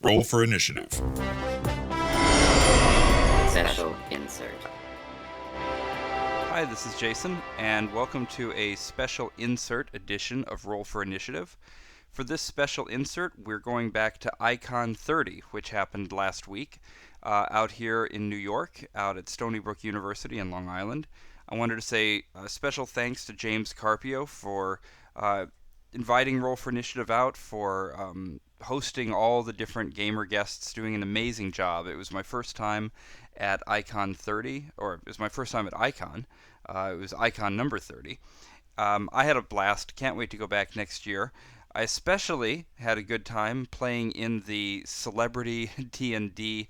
Roll for initiative. Special insert. Hi, this is Jason, and welcome to a special insert edition of Roll for Initiative. For this special insert, we're going back to Icon 30, which happened last week out here in New York, out at Stony Brook University in Long Island. I wanted to say special thanks to James Carpio for inviting Roll for Initiative out, for hosting all the different gamer guests, doing an amazing job. It was my first time at Icon 30, or it was my first time at Icon. It was Icon number 30. I had a blast. Can't wait to go back next year. I especially had a good time playing in the Celebrity D&D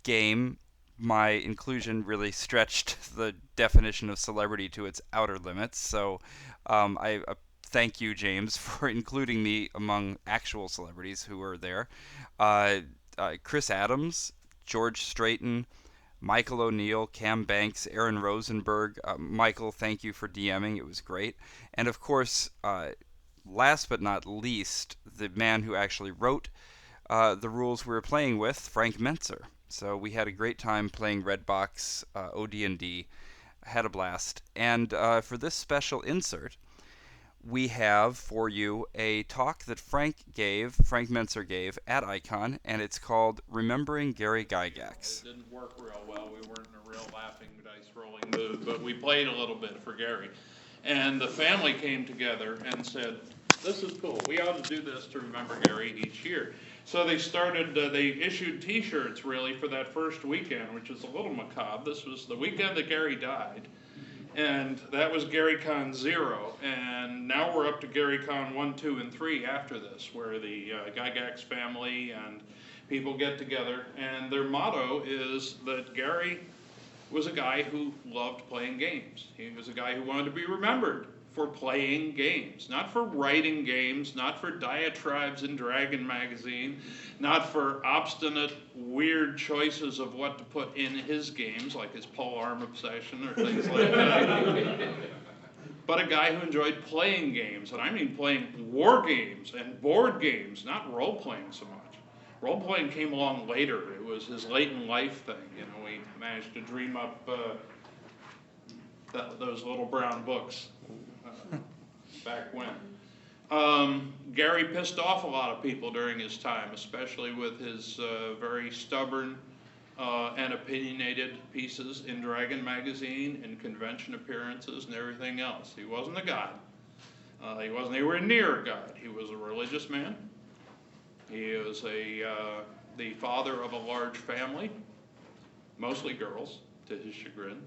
game. My inclusion really stretched the definition of celebrity to its outer limits, so I thank you, James, for including me among actual celebrities who were there. Chris Adams, George Strait, Michael O'Neill, Cam Banks, Aaron Rosenberg. Michael, thank you for DMing. It was great. And of course, last but not least, the man who actually wrote the rules we were playing with, Frank Mentzer. So we had a great time playing Redbox, OD&D, had a blast. And for this special insert, we have for you a talk that Frank Mentzer gave at Icon, and it's called Remembering Gary Gygax. It didn't work real well. We weren't in a real laughing dice rolling mood, but we played a little bit for Gary. And the family came together and said, this is cool. We ought to do this to remember Gary each year. So they started, they issued t-shirts really for that first weekend, which was a little macabre. This was the weekend that Gary died. And that was GaryCon 0, and now we're up to GaryCon 1, 2, and 3 after this, where the Gygax family and people get together, and their motto is that Gary was a guy who loved playing games. He was a guy who wanted to be remembered for playing games, not for writing games, not for diatribes in Dragon magazine, not for obstinate, weird choices of what to put in his games, like his polearm obsession or things like that. But a guy who enjoyed playing games, and I mean playing war games and board games, not role-playing so much. Role-playing came along later. It was his late-in-life thing. You know, we managed to dream up those little brown books back when. Gary pissed off a lot of people during his time, especially with his very stubborn and opinionated pieces in Dragon magazine and convention appearances and everything else. He wasn't a god. He wasn't anywhere near a god. He was a religious man. He was the father of a large family, mostly girls, to his chagrin.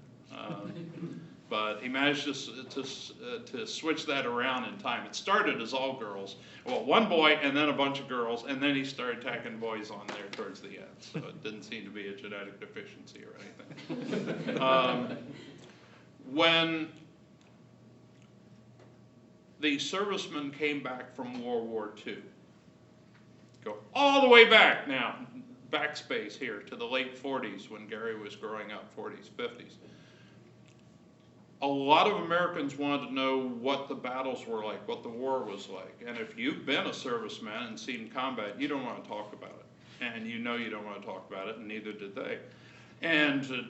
But he managed to switch that around in time. It started as all girls. Well, one boy and then a bunch of girls, and then he started tacking boys on there towards the end. So it didn't seem to be a genetic deficiency or anything. When the servicemen came back from World War II, go all the way back now, backspace here to the late 40s when Gary was growing up, 40s, 50s. A lot of Americans wanted to know what the battles were like, what the war was like. And if you've been a serviceman and seen combat, you don't want to talk about it. And you know you don't want to talk about it, and neither did they. And to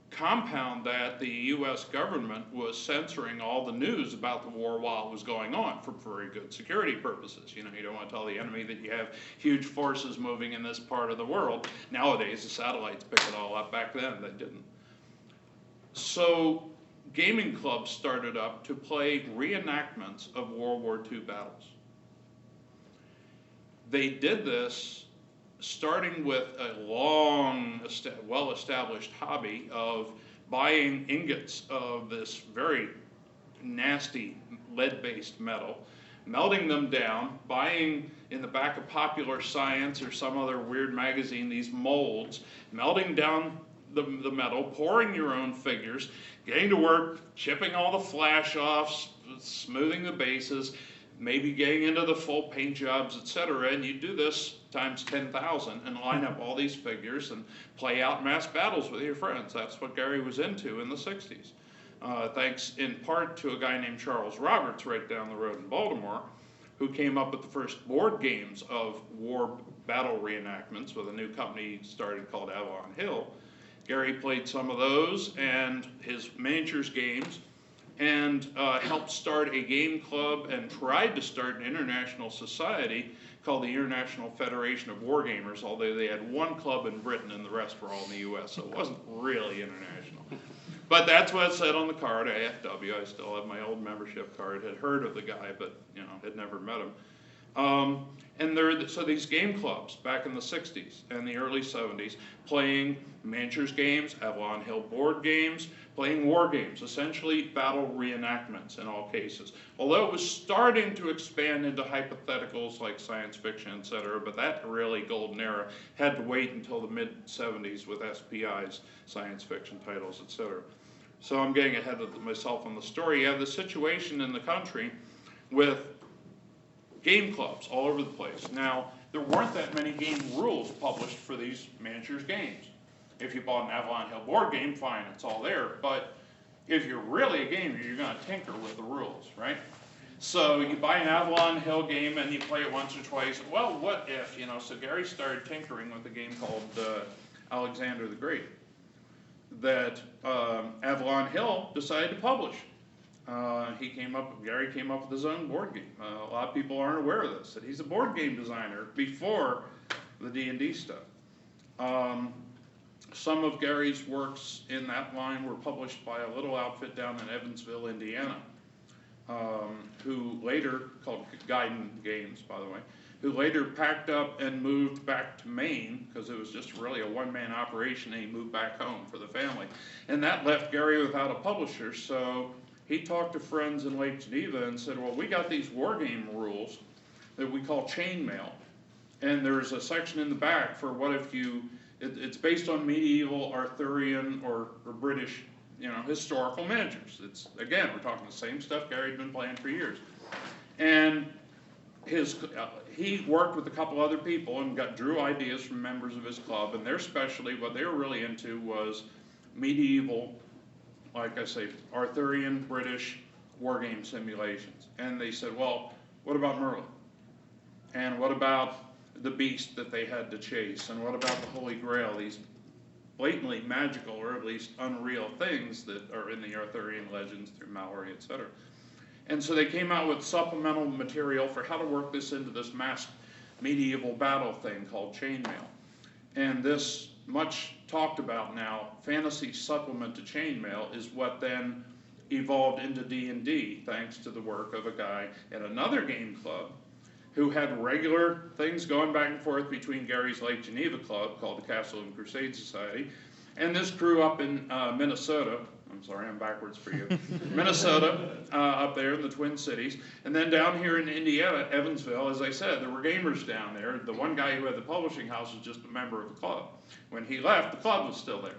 compound that, the U.S. government was censoring all the news about the war while it was going on for very good security purposes. You know, you don't want to tell the enemy that you have huge forces moving in this part of the world. Nowadays, the satellites pick it all up. Back then, they didn't. So gaming clubs started up to play reenactments of World War II battles. They did this starting with a long, well-established hobby of buying ingots of this very nasty lead-based metal, melting them down, buying in the back of Popular Science or some other weird magazine these molds, melting down the metal, pouring your own figures, getting to work, chipping all the flash offs, smoothing the bases, maybe getting into the full paint jobs, etc. And you do this times 10,000 and line up all these figures and play out mass battles with your friends. That's what Gary was into in the 60s. Thanks in part to a guy named Charles Roberts right down the road in Baltimore, who came up with the first board games of war battle reenactments with a new company started called Avalon Hill. Gary played some of those and his miniatures games, and helped start a game club and tried to start an international society called the International Federation of Wargamers, although they had one club in Britain and the rest were all in the US, so it wasn't really international. But that's what it said on the card, AFW. I still have my old membership card. Had heard of the guy, but had never met him. So these game clubs back in the 60s and the early 70s, playing miniatures games, Avalon Hill board games, playing war games, essentially battle reenactments in all cases. Although it was starting to expand into hypotheticals like science fiction, etc., but that really golden era had to wait until the mid-70s with SPI's science fiction titles, etc. So I'm getting ahead of myself on the story. You have the situation in the country with game clubs all over the place. Now, there weren't that many game rules published for these miniatures games. If you bought an Avalon Hill board game, fine, it's all there. But if you're really a gamer, you're going to tinker with the rules, right? So you buy an Avalon Hill game and you play it once or twice. Well, what if, so Gary started tinkering with a game called Alexander the Great that Avalon Hill decided to publish. Gary came up with his own board game. A lot of people aren't aware of this, that he's a board game designer before the D&D stuff. Some of Gary's works in that line were published by a little outfit down in Evansville, Indiana, who later, called Guidon Games, by the way, who later packed up and moved back to Maine, because it was just really a one-man operation, and he moved back home for the family. And that left Gary without a publisher, so he talked to friends in Lake Geneva and said, well, we got these war game rules that we call chainmail, and there's a section in the back for what if it's based on medieval, Arthurian, or British, historical miniatures. It's, again, we're talking the same stuff Gary'd been playing for years. And he worked with a couple other people and drew ideas from members of his club, and their specialty, what they were really into was medieval, like I say, Arthurian, British war game simulations. And they said, well, what about Merlin? And what about the beast that they had to chase? And what about the Holy Grail, these blatantly magical, or at least unreal things that are in the Arthurian legends through Mallory, etc. And so they came out with supplemental material for how to work this into this masked medieval battle thing called chainmail. And this much talked about now fantasy supplement to chainmail is what then evolved into D&D, thanks to the work of a guy at another game club who had regular things going back and forth between Gary's Lake Geneva club, called the Castle and Crusade Society, and this crew up in Minnesota. I'm sorry, I'm backwards for you. Minnesota, up there in the Twin Cities. And then down here in Indiana, Evansville, as I said, there were gamers down there. The one guy who had the publishing house was just a member of the club. When he left, the club was still there.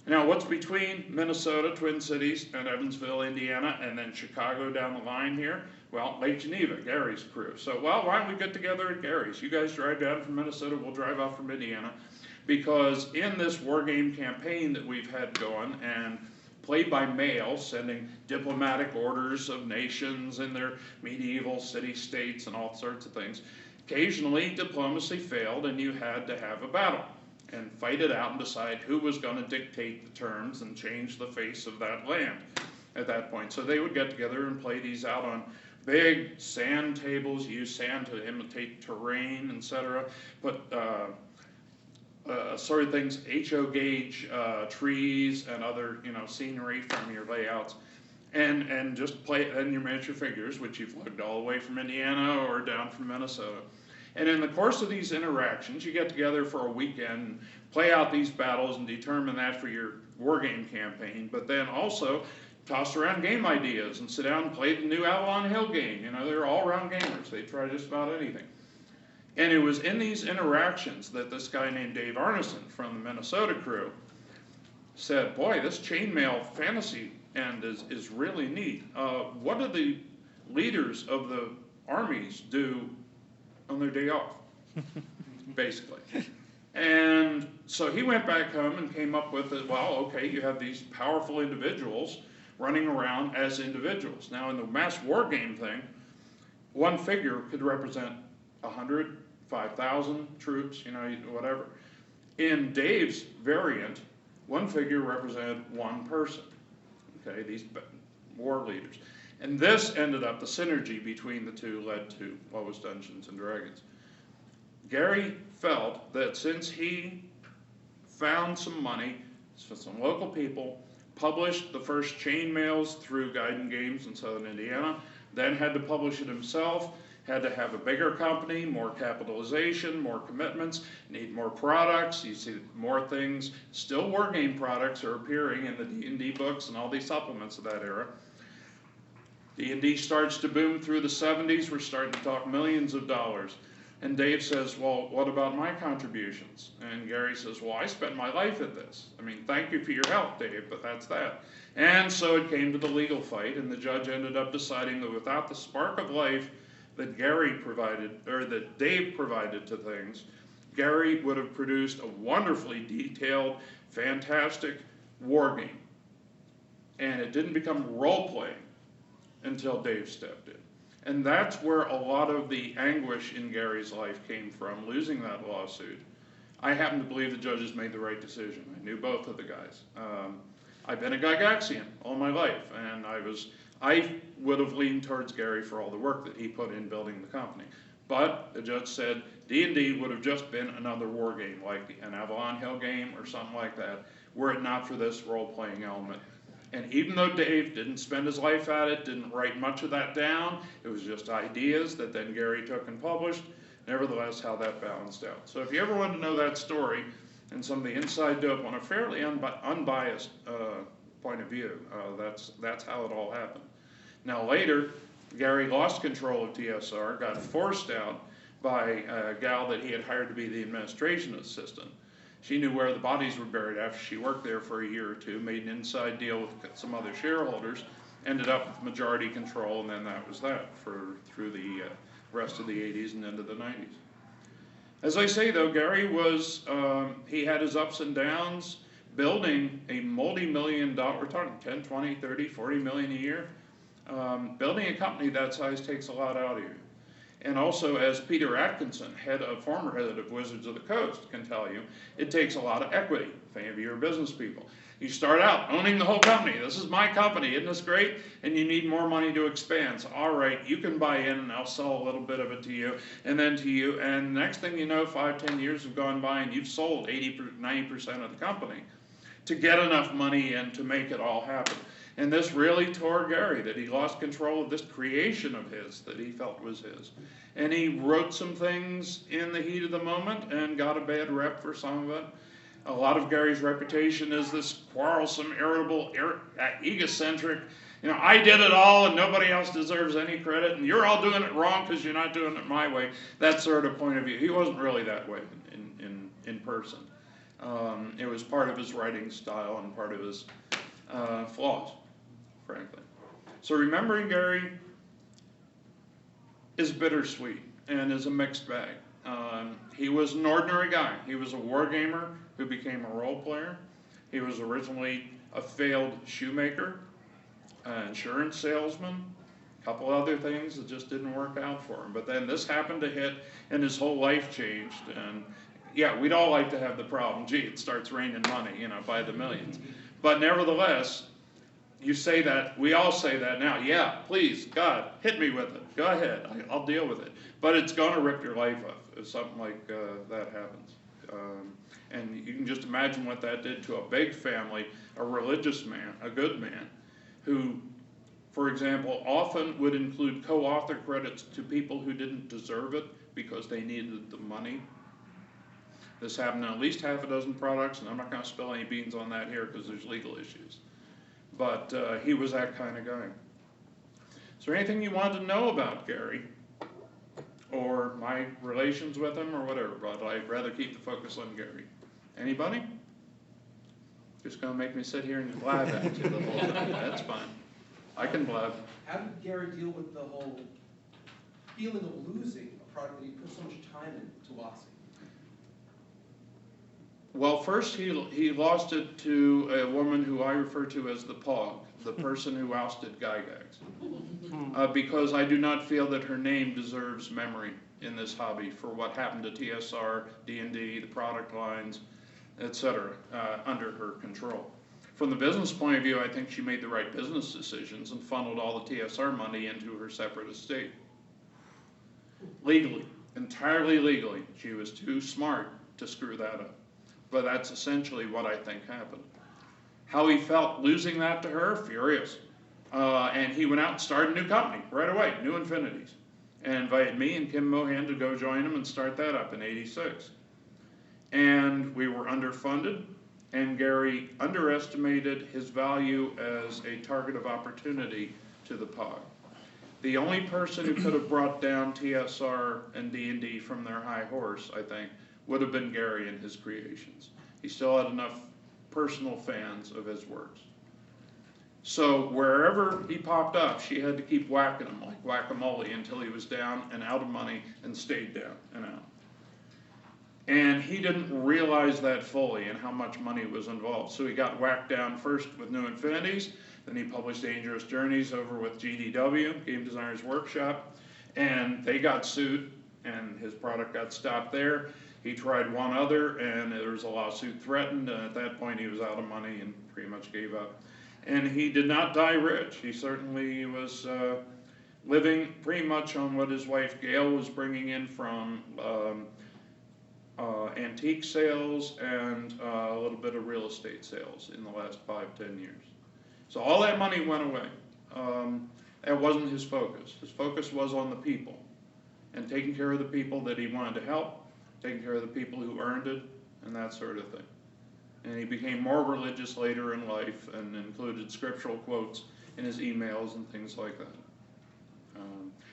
Now, what's between Minnesota, Twin Cities, and Evansville, Indiana, and then Chicago down the line here? Well, Lake Geneva, Gary's crew. So, well, why don't we get together at Gary's? You guys drive down from Minnesota, we'll drive out from Indiana. Because in this war game campaign that we've had going, and played by mail, sending diplomatic orders of nations and their medieval city-states and all sorts of things, occasionally diplomacy failed and you had to have a battle and fight it out and decide who was going to dictate the terms and change the face of that land at that point. So they would get together and play these out on big sand tables, use sand to imitate terrain, etc. Put sort of things, HO gauge trees and other scenery from your layouts, and just play it in your miniature figures, which you've lugged all the way from Indiana or down from Minnesota. And in the course of these interactions, you get together for a weekend, play out these battles and determine that for your war game campaign, but then also toss around game ideas and sit down and play the new Avalon Hill game. They're all-around gamers. They try just about anything. And it was in these interactions that this guy named Dave Arneson from the Minnesota crew said, boy, this chainmail fantasy end is really neat. What do the leaders of the armies do on their day off, basically? And so he went back home and came up with it. Well, okay, you have these powerful individuals running around as individuals. Now, in the mass war game thing, one figure could represent 100, 5,000 troops, whatever. In Dave's variant, one figure represented one person, okay, these war leaders. And this ended up, the synergy between the two led to what was Dungeons and Dragons. Gary felt that since he found some money from some local people, published the first chain mails through Guiding Games in southern Indiana, then had to publish it himself, had to have a bigger company, more capitalization, more commitments, need more products. You see more things. Still wargame products are appearing in the D&D books and all these supplements of that era. D&D starts to boom through the 70s. We're starting to talk millions of dollars. And Dave says, well, what about my contributions? And Gary says, well, I spent my life at this. I mean, thank you for your help, Dave, but that's that. And so it came to the legal fight, and the judge ended up deciding that without the spark of life that Gary provided, or that Dave provided to things, Gary would have produced a wonderfully detailed, fantastic war game. And it didn't become role-playing until Dave stepped in. And that's where a lot of the anguish in Gary's life came from, losing that lawsuit. I happen to believe the judges made the right decision. I knew both of the guys. I've been a Gygaxian all my life, and I would have leaned towards Gary for all the work that he put in building the company. But the judge said D&D would have just been another war game, like an Avalon Hill game or something like that, were it not for this role-playing element. And even though Dave didn't spend his life at it, didn't write much of that down, it was just ideas that then Gary took and published, nevertheless how that balanced out. So if you ever want to know that story and some of the inside dope on a fairly unbiased point of view, that's how it all happened. Now later, Gary lost control of TSR, got forced out by a gal that he had hired to be the administration assistant. She knew where the bodies were buried after she worked there for a year or two, made an inside deal with some other shareholders, ended up with majority control, and then that was that through the rest of the 80s and into the 90s. As I say though, Gary was, he had his ups and downs, building a multi-million-dollar, we're talking 10, 20, 30, 40 million a year. Building a company that size takes a lot out of you. And also, as Peter Atkinson, former head of Wizards of the Coast, can tell you, it takes a lot of equity. If any of you are business people, you start out owning the whole company. This is my company, isn't this great? And you need more money to expand. So, all right, you can buy in, and I'll sell a little bit of it to you, and then to you. And next thing you know, 5, 10 years have gone by, and you've sold 80, 90% of the company to get enough money in to make it all happen. And this really tore Gary, that he lost control of this creation of his that he felt was his. And he wrote some things in the heat of the moment and got a bad rep for some of it. A lot of Gary's reputation is this quarrelsome, irritable, egocentric, I did it all and nobody else deserves any credit, and you're all doing it wrong because you're not doing it my way. That sort of point of view. He wasn't really that way in person. It was part of his writing style and part of his flaws, frankly. So remembering Gary is bittersweet and is a mixed bag. He was an ordinary guy. He was a war gamer who became a role player. He was originally a failed shoemaker, an insurance salesman, a couple other things that just didn't work out for him. But then this happened to hit and his whole life changed. And yeah, we'd all like to have the problem, gee, it starts raining money, by the millions. But nevertheless, you say that, we all say that now, yeah, please, God, hit me with it. Go ahead, I'll deal with it. But it's going to rip your life up if something like that happens. And you can just imagine what that did to a big family, a religious man, a good man, who, for example, often would include co-author credits to people who didn't deserve it because they needed the money. This happened on at least half a dozen products, and I'm not going to spill any beans on that here because there's legal issues. But he was that kind of guy. Is there anything you wanted to know about Gary? Or my relations with him or whatever, but I'd rather keep the focus on Gary. Anybody? Just going to make me sit here and blab at you the whole time. That's fine. I can blab. How did Gary deal with the whole feeling of losing a product that he put so much time into lossing? Well, first he lost it to a woman who I refer to as the POG, the person who ousted Gygax, because I do not feel that her name deserves memory in this hobby for what happened to TSR, D&D, the product lines, etc., under her control. From the business point of view, I think she made the right business decisions and funneled all the TSR money into her separate estate. Legally, entirely legally, she was too smart to screw that up. But that's essentially what I think happened. How he felt losing that to her, furious. And he went out and started a new company right away, New Infinities, and invited me and Kim Mohan to go join him and start that up in '86. And we were underfunded, and Gary underestimated his value as a target of opportunity to the POG. The only person who could have brought down TSR and D&D from their high horse, I think, would have been Gary and his creations. He still had enough personal fans of his works. So wherever he popped up, she had to keep whacking him like whack-a-mole until he was down and out of money and stayed down and out. And he didn't realize that fully and how much money was involved. So he got whacked down first with New Infinities, then he published Dangerous Journeys over with GDW, Game Designers Workshop, and they got sued and his product got stopped there. He tried one other and there was a lawsuit threatened, and at that point he was out of money and pretty much gave up. And he did not die rich. He certainly was living pretty much on what his wife Gail was bringing in from antique sales and a little bit of real estate sales in the last 5-10 years. So all that money went away. That wasn't his focus. His focus was on the people and taking care of the people that he wanted to help, taking care of the people who earned it, and that sort of thing. And he became more religious later in life and included scriptural quotes in his emails and things like that.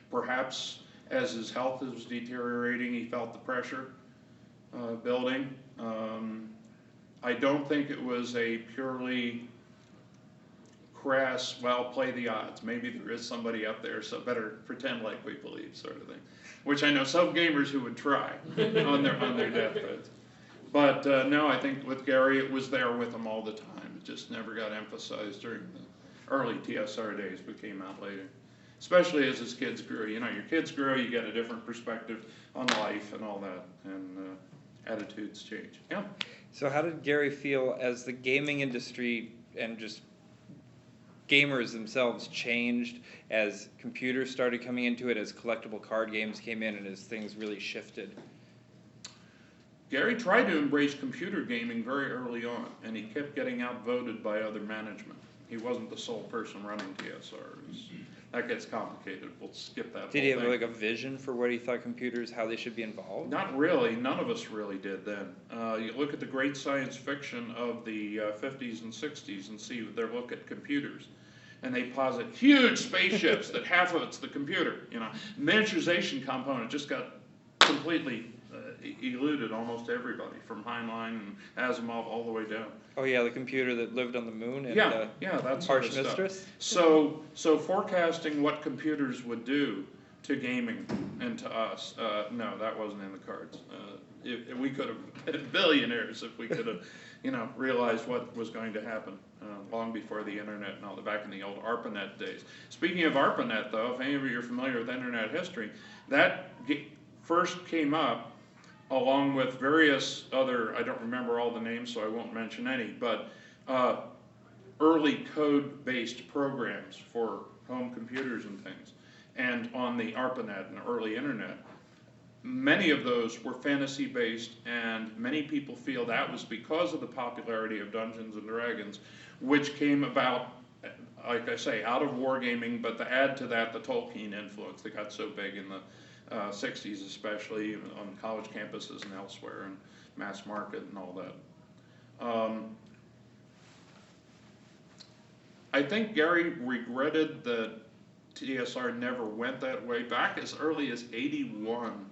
Perhaps as his health was deteriorating, he felt the pressure building. I don't think it was a purely crass, well, play the odds. Maybe there is somebody up there, so better pretend like we believe, sort of thing. Which I know some gamers who would try on their deathbeds. But no, I think with Gary, it was there with him all the time. It just never got emphasized during the early TSR days, but came out later. Especially as his kids grew. You know, your kids grow, you get a different perspective on life and all that, and attitudes change. Yeah. So how did Gary feel as the gaming industry and just gamers themselves changed, as computers started coming into it, as collectible card games came in, and as things really shifted? Gary tried to embrace computer gaming very early on, and he kept getting outvoted by other management. He wasn't the sole person running TSRs. That gets complicated. We'll skip that. Did he have like a vision for what he thought computers, how they should be involved? Not really. None of us really did then. You look at the great science fiction of the 50s and 60s and see their look at computers. And they posit huge spaceships that half of it's the computer. You know, miniaturization component just got completely eluded almost everybody, from Heinlein and Asimov all the way down. Oh yeah, the computer that lived on the moon and that's Harsh Mistress. So forecasting what computers would do to gaming and to us, no, that wasn't in the cards. We could have been billionaires if we could have, realized what was going to happen long before the internet and all the back in the old ARPANET days. Speaking of ARPANET, though, if any of you are familiar with internet history, that first came up along with various other, I don't remember all the names, so I won't mention any, but early code-based programs for home computers and things, and on the ARPANET and the early internet. Many of those were fantasy-based, and many people feel that was because of the popularity of Dungeons and Dragons, which came about, like I say, out of wargaming, but to add to that, the Tolkien influence that got so big in the 60s, especially on college campuses and elsewhere, and mass market and all that. I think Gary regretted that TSR never went that way. Back as early as '81,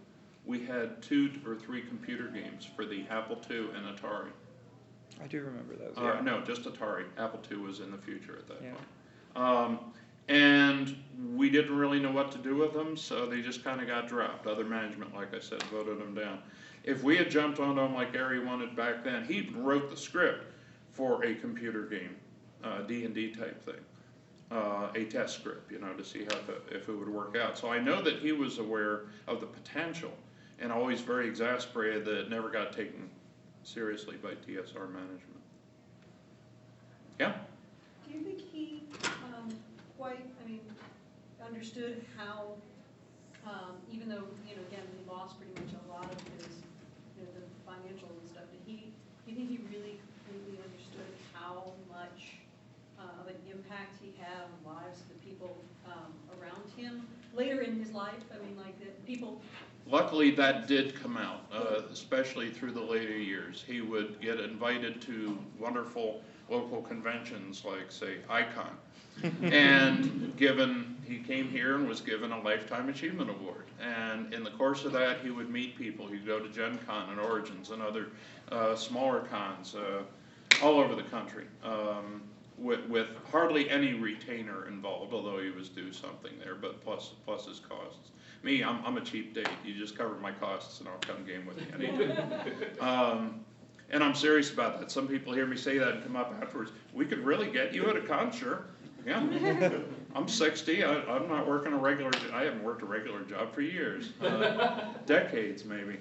we had 2 or 3 computer games for the Apple II and Atari. I do remember those. Yeah. No, just Atari. Apple II was in the future at that point. And we didn't really know what to do with them, so they just kind of got dropped. Other management, like I said, voted them down. If we had jumped on them like Gary wanted back then, he even wrote the script for a computer game, D&D type thing. a test script, to see if it would work out. So I know that he was aware of the potential, and always very exasperated that it never got taken seriously by TSR management. Yeah? Do you think he understood how, even though, again, he lost pretty much a lot of his, the financial and stuff, do you think he really completely understood how much of an impact he had on the lives of the people around him later in his life? Like the people. Luckily, that did come out, especially through the later years. He would get invited to wonderful local conventions like, say, Icon. And he came here and was given a Lifetime Achievement Award. And in the course of that, he would meet people. He'd go to Gen Con and Origins and other smaller cons all over the country, with hardly any retainer involved, although he was due something there, but plus his costs. Me, I'm a cheap date. You just cover my costs and I'll come game with you anytime. And I'm serious about that. Some people hear me say that and come up afterwards. We could really get you at a con, sure. Yeah. I'm 60. I'm not working a regular. I haven't worked a regular job for years, decades maybe.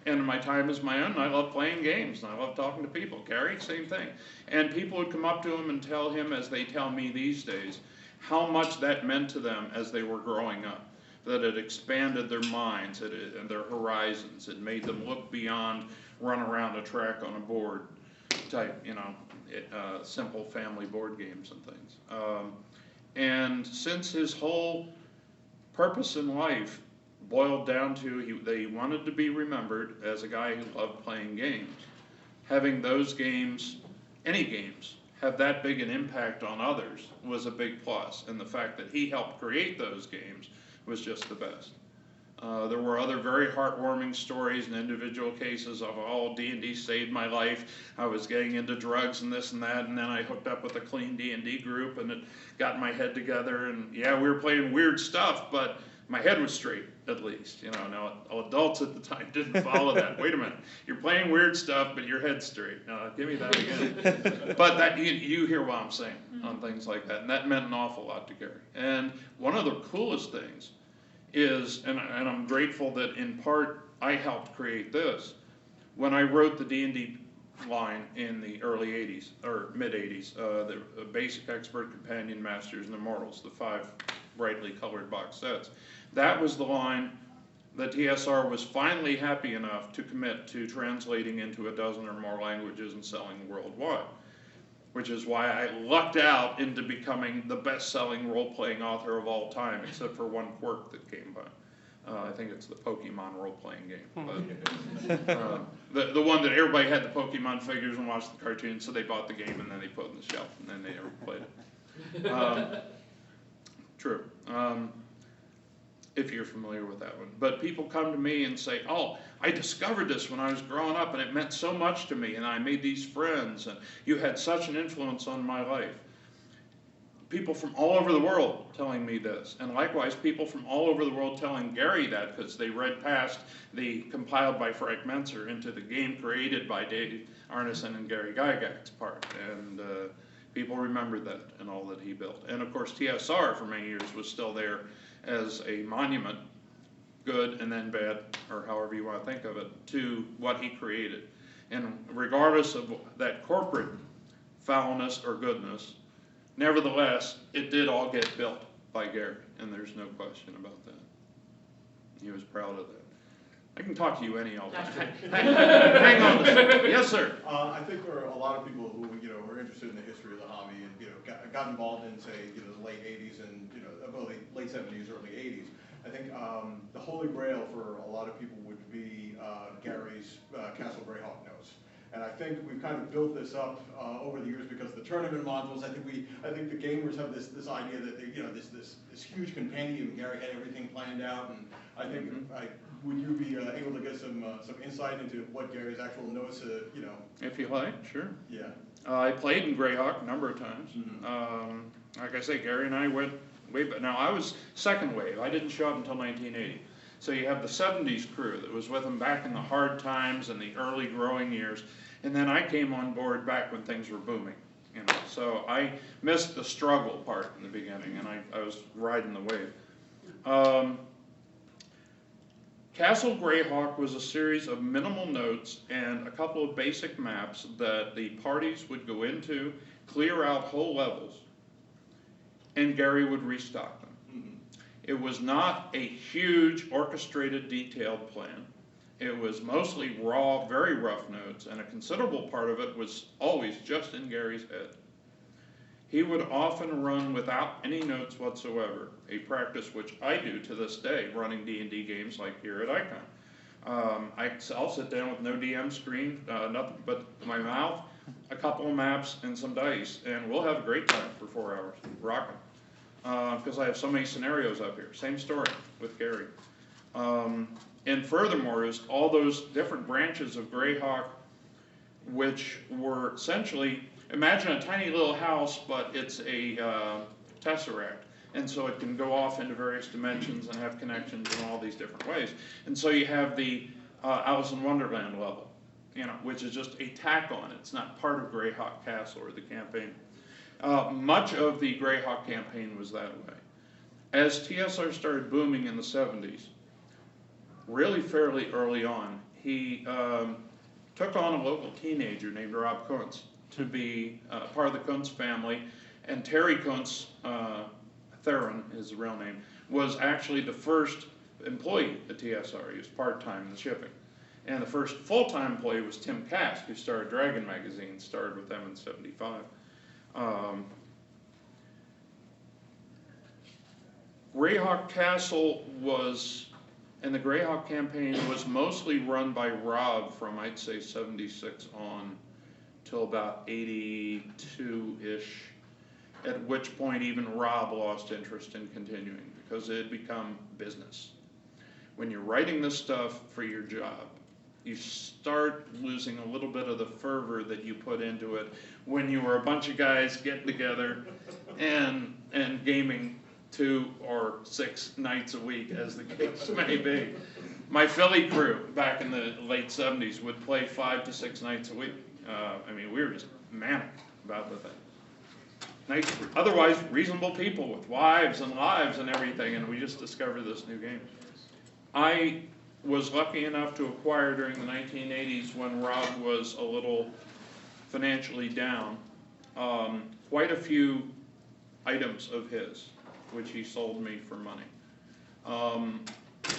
And my time is my own. And I love playing games and I love talking to people. Gary, same thing. And people would come up to him and tell him, as they tell me these days, how much that meant to them as they were growing up. That it expanded their minds and their horizons. It made them look beyond run around a track on a board type, simple family board games and things. And since his whole purpose in life boiled down to that he wanted to be remembered as a guy who loved playing games, having those games, any games, have that big an impact on others was a big plus. And the fact that he helped create those games was just the best. There were other very heartwarming stories and individual cases of, D&D saved my life. I was getting into drugs and this and that, and then I hooked up with a clean D&D group, and it got my head together, and yeah, we were playing weird stuff, but my head was straight, at least. Now adults at the time didn't follow that. Wait a minute, you're playing weird stuff, but your head's straight. Give me that again. But that you hear what I'm saying on things like that, and that meant an awful lot to Gary. And one of the coolest things is, and I'm grateful that in part I helped create this, when I wrote the D&D line in the early 80s, or mid 80s, the Basic, Expert, Companion, Masters, and Immortals, the 5 brightly colored box sets. That was the line that TSR was finally happy enough to commit to translating into a dozen or more languages and selling worldwide. Which is why I lucked out into becoming the best-selling role-playing author of all time, except for one quirk that came by. I think it's the Pokemon role-playing game. But, the one that everybody had the Pokemon figures and watched the cartoons, so they bought the game and then they put it on the shelf and then they never played it. True. If you're familiar with that one. But people come to me and say, I discovered this when I was growing up and it meant so much to me and I made these friends and you had such an influence on my life. People from all over the world telling me this, and likewise people from all over the world telling Gary that, because they read past the compiled by Frank Mentzer into the game created by Dave Arneson and Gary Gygax part, and people remember that and all that he built. And of course TSR for many years was still there as a monument, good and then bad, or however you want to think of it, to what he created. And regardless of that corporate foulness or goodness, nevertheless, it did all get built by Gary, and there's no question about that. He was proud of that. I can talk to you any all time. Hang on a second. Yes, sir. I think there are a lot of people who are interested in the history of the hobby and got involved in, say, the late 80s and late 70s, early 80s. I think the holy grail for a lot of people would be Gary's Castle Greyhawk notes. And I think we've kind of built this up over the years because the tournament modules. I think the gamers have this idea that this huge compendium. Gary had everything planned out, and I think would you be able to get some insight into what Gary's actual notes? If you like, sure. Yeah. I played in Greyhawk a number of times. Mm-hmm. Like I say, Gary and I went way back. Now I was second wave. I didn't show up until 1980. So you have the 70s crew that was with him back in the hard times and the early growing years. And then I came on board back when things were booming. you know. So I missed the struggle part in the beginning, and I was riding the wave. Castle Greyhawk was a series of minimal notes and a couple of basic maps that the parties would go into, clear out whole levels, and Gary would restock them. It was not a huge orchestrated detailed plan. It was mostly raw, very rough notes, and a considerable part of it was always just in Gary's head. He would often run without any notes whatsoever, a practice which I do to this day, running D&D games like here at Icon. I'll sit down with no DM screen, nothing but my mouth, a couple of maps, and some dice, and we'll have a great time for 4 hours, rocking. Because I have so many scenarios up here. Same story with Gary. And furthermore, is all those different branches of Greyhawk, which were essentially, imagine a tiny little house, but it's a tesseract. And so it can go off into various dimensions and have connections in all these different ways. And so you have the Alice in Wonderland level, you know, which is just a tack on it. It's not part of Greyhawk Castle or the campaign. Much of the Greyhawk campaign was that way. As TSR started booming in the 70s, really fairly early on, he took on a local teenager named Rob Kuntz to be part of the Kuntz family, and Terry Kuntz, Theron is the real name, was actually the first employee at TSR. He was part-time in the shipping. And the first full-time employee was Tim Kask, who started Dragon Magazine, started with them in '75. Greyhawk Castle was, and the Greyhawk campaign was mostly run by Rob from, I'd say, 76 on till about 82-ish, at which point even Rob lost interest in continuing because it had become business. When you're writing this stuff for your job, you start losing a little bit of the fervor that you put into it when you were a bunch of guys getting together and gaming 2 or 6 nights a week, as the case may be. My Philly crew back in the late 70s would play 5 to 6 nights a week. I mean, we were just manic about the thing. Nice, otherwise reasonable people with wives and lives and everything, and we just discovered this new game. I was lucky enough to acquire during the 1980s, when Rob was a little financially down, quite a few items of his, which he sold me for money.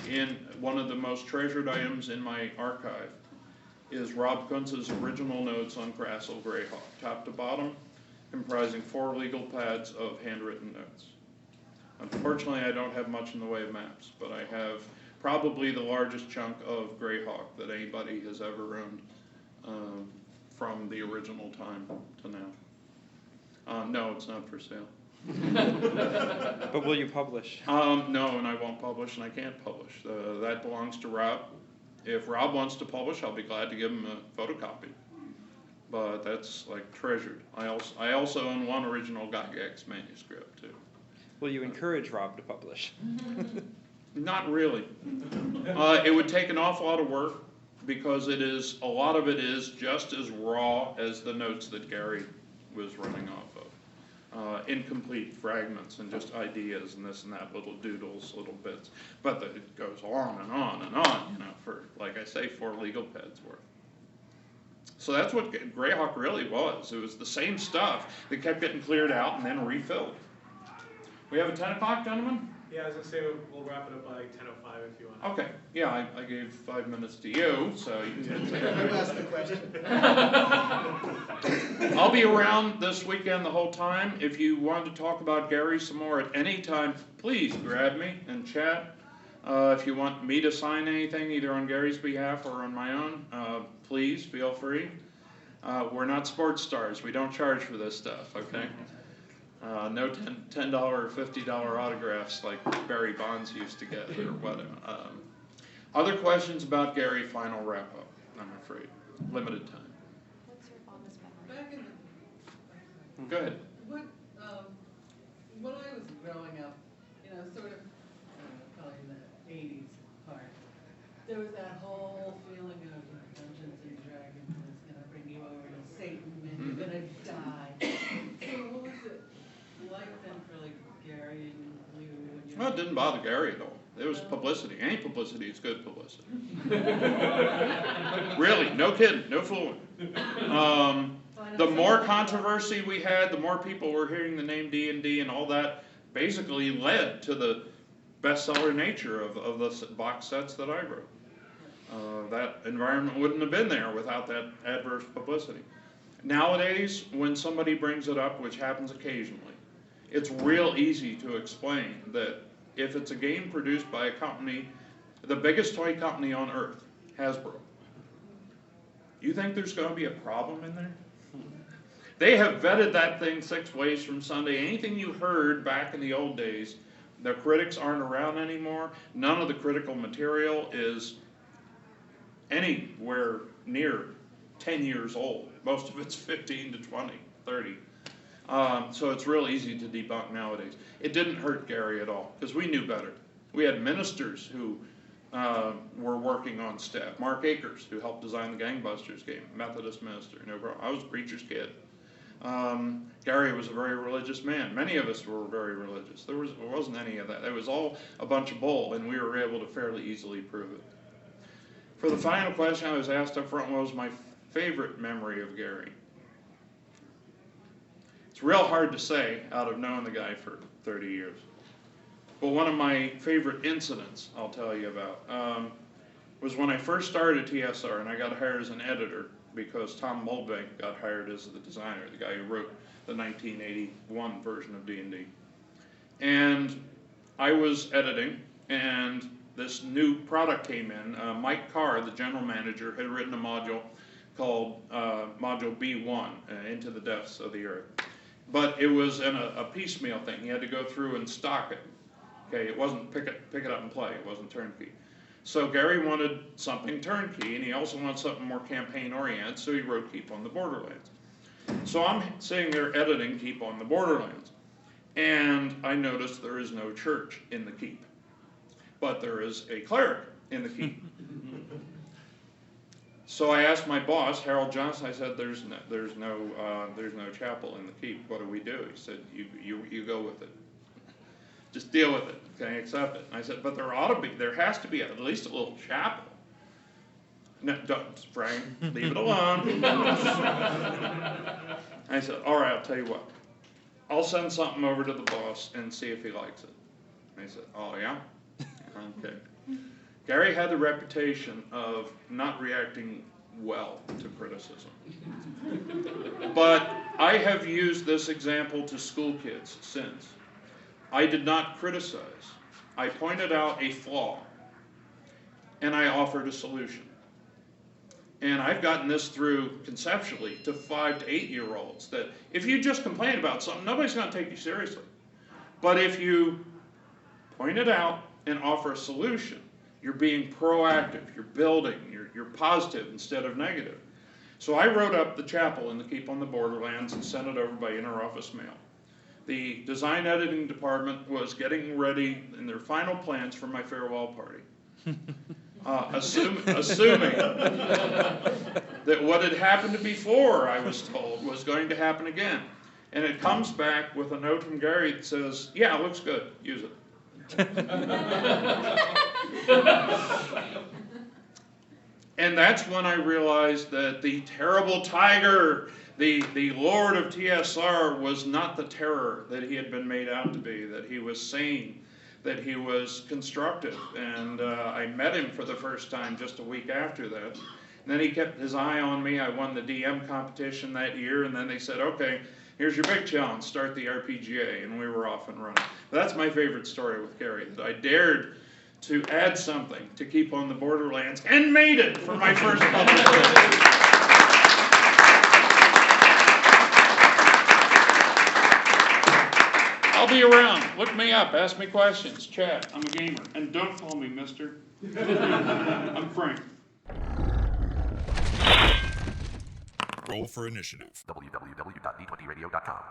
In one of the most treasured items in my archive is Rob Kuntz's original notes on Castle Greyhawk, top to bottom, comprising 4 legal pads of handwritten notes. Unfortunately, I don't have much in the way of maps, but I have probably the largest chunk of Greyhawk that anybody has ever owned, from the original time to now. No, it's not for sale. But will you publish? No, and I won't publish, and I can't publish. That belongs to Rob. If Rob wants to publish, I'll be glad to give him a photocopy. But that's like treasured. I also own one original Gygax manuscript too. Will you encourage Rob to publish? Not really. It would take an awful lot of work, because a lot of it is just as raw as the notes that Gary was running off of. Incomplete fragments and just ideas and this and that, little doodles, little bits. But it goes on and on and on, you know, for, like I say, 4 legal pads worth. So that's what Greyhawk really was. It was the same stuff that kept getting cleared out and then refilled. We have a 10 o'clock, gentlemen? Yeah, I was gonna say we'll wrap it up by 10:05 if you want. Okay, yeah, I gave 5 minutes to you, so you can take it. You asked the question. I'll be around this weekend the whole time. If you want to talk about Gary some more at any time, please grab me and chat. If you want me to sign anything, either on Gary's behalf or on my own, please feel free. We're not sports stars. We don't charge for this stuff, okay? No $10 or $50 autographs like Barry Bonds used to get or whatever. Other questions about Gary? Final wrap up, I'm afraid. Limited time. What's your fondest memory? Back in the, Go ahead. when I was growing up, you know, sort of, probably in the 80s part, there was that whole feeling of, you know, Dungeons and Dragons is gonna bring you over to Satan and you're gonna die. Well, it didn't bother Gary at all. It was publicity. Any publicity is good publicity. Really, no kidding, no fooling. The more controversy we had, the more people were hearing the name D&D, and all that basically led to the bestseller nature of the box sets that I wrote. That environment wouldn't have been there without that adverse publicity. Nowadays, when somebody brings it up, which happens occasionally, it's real easy to explain that if it's a game produced by a company, the biggest toy company on earth, Hasbro, you think there's going to be a problem in there? They have vetted that thing 6 ways from Sunday. Anything you heard back in the old days, the critics aren't around anymore. None of the critical material is anywhere near 10 years old. Most of it's 15 to 20, 30. So it's real easy to debunk nowadays. It didn't hurt Gary at all, because we knew better. We had ministers who were working on staff. Mark Akers, who helped design the Gangbusters game, Methodist minister. No problem. I was a preacher's kid. Gary was a very religious man. Many of us were very religious. There wasn't any of that. It was all a bunch of bull, and we were able to fairly easily prove it. For the final question I was asked up front, what was my favorite memory of Gary? It's real hard to say out of knowing the guy for 30 years. But one of my favorite incidents I'll tell you about was when I first started TSR, and I got hired as an editor because Tom Moldbank got hired as the designer, the guy who wrote the 1981 version of D&D. And I was editing, and this new product came in. Mike Carr, the general manager, had written a module called Module B1, Into the Depths of the Earth. But it was in a piecemeal thing. He had to go through and stock it. Okay, it wasn't pick it up and play. It wasn't turnkey. So Gary wanted something turnkey, and he also wanted something more campaign-oriented, so he wrote Keep on the Borderlands. So I'm sitting there editing Keep on the Borderlands, and I noticed there is no church in the Keep, but there is a cleric in the Keep. So I asked my boss, Harold Johnson, I said, there's no chapel in the Keep. What do we do? He said, you go with it. Just deal with it, okay, accept it. And I said, but there has to be at least a little chapel. No, don't, Frank, leave it alone. I said, all right, I'll tell you what. I'll send something over to the boss and see if he likes it. And he said, oh yeah? Okay. Gary had the reputation of not reacting well to criticism. But I have used this example to school kids since. I did not criticize. I pointed out a flaw, and I offered a solution. And I've gotten this through conceptually to 5 to 8-year-olds, that if you just complain about something, nobody's going to take you seriously. But if you point it out and offer a solution, you're being proactive, you're building, you're positive instead of negative. So I wrote up the chapel in the Keep on the Borderlands and sent it over by interoffice mail. The design editing department was getting ready in their final plans for my farewell party. Assuming that what had happened before, I was told, was going to happen again. And it comes back with a note from Gary that says, yeah, it looks good, use it. And that's when I realized that the terrible tiger, the Lord of TSR, was not the terror that he had been made out to be, that he was sane, that he was constructive. And I met him for the first time just a week after that. And then he kept his eye on me. I won the DM competition that year, and then they said, okay, here's your big challenge, start the RPGA, and we were off and running. That's my favorite story with Gary, that I dared to add something to Keep on the Borderlands, and made it for my first publication. I'll be around. Look me up. Ask me questions. Chat. I'm a gamer. And don't call me mister. I'm Frank. Roll for initiative. www.d20radio.com